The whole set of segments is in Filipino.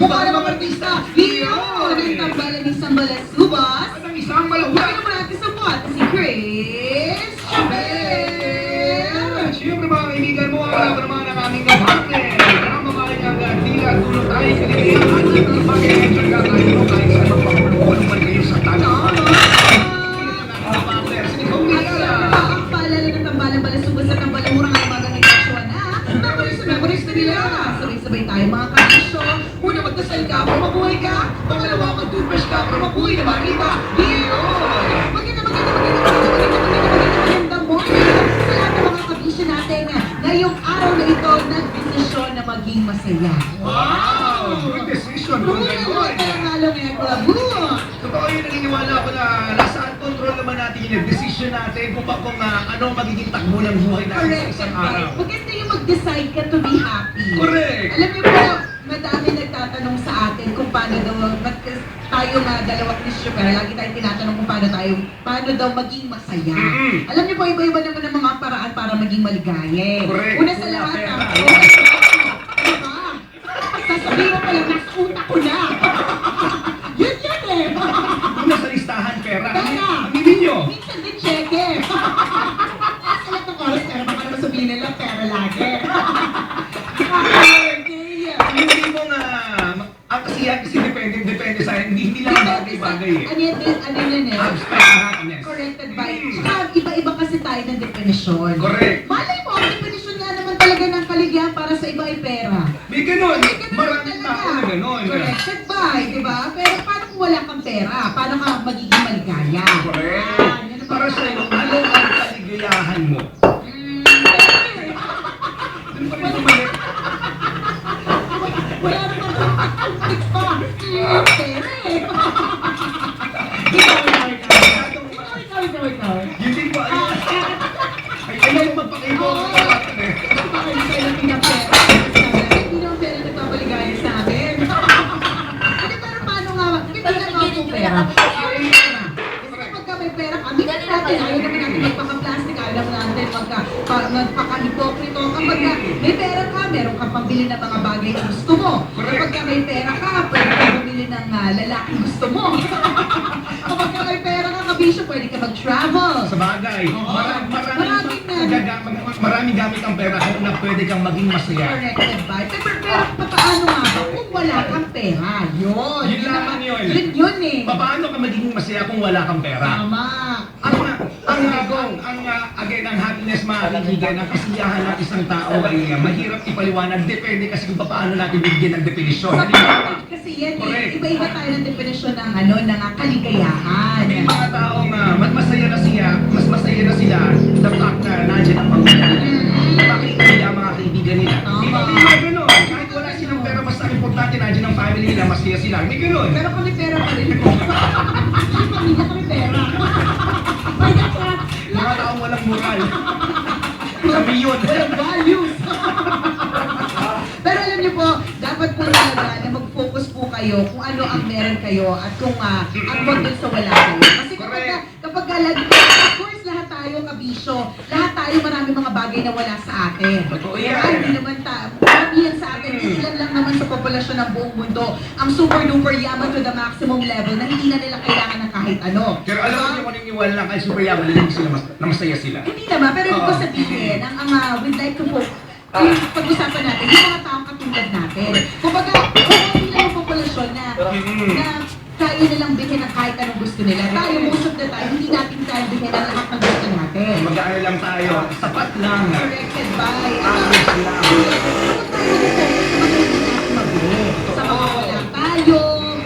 Mukha namang artista. Iyon ang tambalan ng isang balasubas. At ang isang malawak. Bakit naman natin sa buhat si Chris Chabel. Siyempre mga kaibigan mo, alam naman ang aming partner. Ang mga kanyang tila, tulong tayo, kaligayan, at ang bagay ng tsaga tayo, kahit sa magpapuluan naman kayo sa tanong. Ang partner, si Nicole Migala. Ang paalala ng tambalan balasubas at tambalan murang alabagang nagkasyon na. Memories na nila. Sabay-sabay tayo mga kabisyo. Una magdasal ka, para mabuhay ka. Pangalawa, mag-toothbrush ka, para mabuhay na marita. Iyon! Magandang morning sa lahat ng mga kabisyo natin. Ngayong araw na ito, nagdesisyon na maging masaya. Wow! Good decision, kung gano'n. Totoo yun, naniniwala ako na nasa control naman natin yung decision natin kung ano magiging takbo ng buhay natin sa Correct. isang araw. Maganda yung mag-decide ka to be happy. Correct. Alam niyo po, madami nagtatanong sa atin kung paano daw, tayo nga dalawang issue, pero lagi tayong tinatanong kung paano daw maging masaya. Alam niyo po, iba-iba naman ang mga paraan para maging maligaya. Correct. Una sa lahat, sasabihin mo pala, nasa utak ko na. Yun eh. Kung nasa listahan, pera. Pera. Aminin nyo. Minsan din cheque. Sa lahat ng oras, pero baka naman sabihin nila, pera lagi. Hindi mo nga, ang kasi depende sa hindi lang bagay-bagay eh. Ano yan eh? Abstract lahat, yes. Corrected by. Saka iba-iba kasi tayo ng definisyon. Correct. Malay mo, ang definisyon nga naman talaga ng kaligayahan para sa iba ay pera. May ganun. May ganun Maraming talaga. tao na ganun. Corrected by, di ba? Pero paano kung wala kang pera? Paano ka magiging maligaya? Correct. Yan ang Para sa'yo, ano ang kaligayahan mo? Doon pa rin bumalik. Wala naman conflict pa. Pera eh. Ikaw. Yun din ba? Ay, ayaw mo magpakaito. Bakit sa'yo lang pinapera? Hindi naman pera nagpapaligaya sa amin. Hindi, pero paano nga? Hindi lang ako pera. Kasi pagka may pera kami, natin, ayaw naman natin magpaka-plastic, ayaw naman natin magpaka-hipokrito. Kapag may pera ka, meron kang pambili ng mga bagay na gusto mo. Kapag may pera ka, pwede ka bumili ng lalaking gusto mo. Kapag may pera ka, kabisyo, pwede ka mag-travel. Sa bagay, maraming gamit ang pera kung na pwede kang maging masaya. Corrected by. Pero paano nga ba kung wala kang pera? Yun. Yun lamang yun. Yun eh. Paano ka magiging masaya kung wala kang pera? Tama. Again, ang happiness, mga kaibigan, ang kasiyahan ng isang tao ay mahirap ipaliwanag. Depende kasi kung paano natin bigyan ng definisyon. Kasi yan Correct. eh. Iba-iba tayo ng definisyon ng ng kaligayahan. May mga taong mas masaya na siya, mas masaya na sila the fact na nandiyan ang pamilya nila. Nakita nila ang mga kaibigan nila. Di ba may mga ganun? Kahit wala silang pera, mas ang importante nandiyan ang family nila, masaya sila. May ganun. Pero kami pera pa rin. Yung pamilya kami pera. Ay, dapat. Mga taong walang moral. Sabi yun. Walang values. Pero alam niyo po, dapat po talaga na mag-focus po kayo kung ano ang meron kayo at kung ang dun sa wala kayo. Kasi kapag lagi, of course, lahat tayo kabisyo, lahat tayo maraming mga bagay na wala sa atin. Totoo Kaya yan. hindi naman maramihan sa atin, ilan lang naman sa populasyon ng buong mundo ang super-duper yaman to the maximum level na hindi na nila kailangan ng kahit ano. Pero alam mo yung maniniwala lang kay super yaman, sila na masaya sila. Hindi naman, pero ibig ko sabihin, we'd like to focus, pag-usapan natin, yung mga taong katulad natin. Kumbaga, kung nila yung populasyon na kaya nilang bigyan ng kahit anong gusto nila. Tayo, most of the time, hindi natin kaya bigyan ng lahat ng gusto natin. Mag-aaral lang tayo, sapat lang. Corrected by, Average lang. sa mga wala tayo,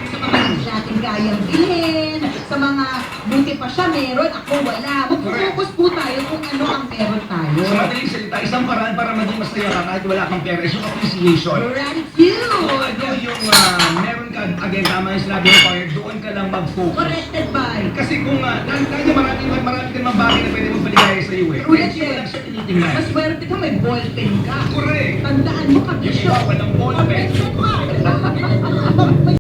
sa mga hindi natin kayang bilhin, sa mga buti pa siya meron, ako wala. Mag-focus po tayo kung ano ang meron tayo. Sa madaling salita, isang paraan para maging masaya ka kahit wala kang pera is yung appreciation. Gratitude! Ano yung meron ka, again, tama yung sinabi mo, Fire, doon ka lang mag-focus. Corrected by. Kasi kung nandiyan marami ka namang bagay na pwede mong paligaya sa iyo eh. Correct, Hindi mo lang siya tinitingnan. Mas swerte ka, may ballpen ka. Correct. Tandaan mo, Yung kabisyo. iba, walang ballpen. Corrected by.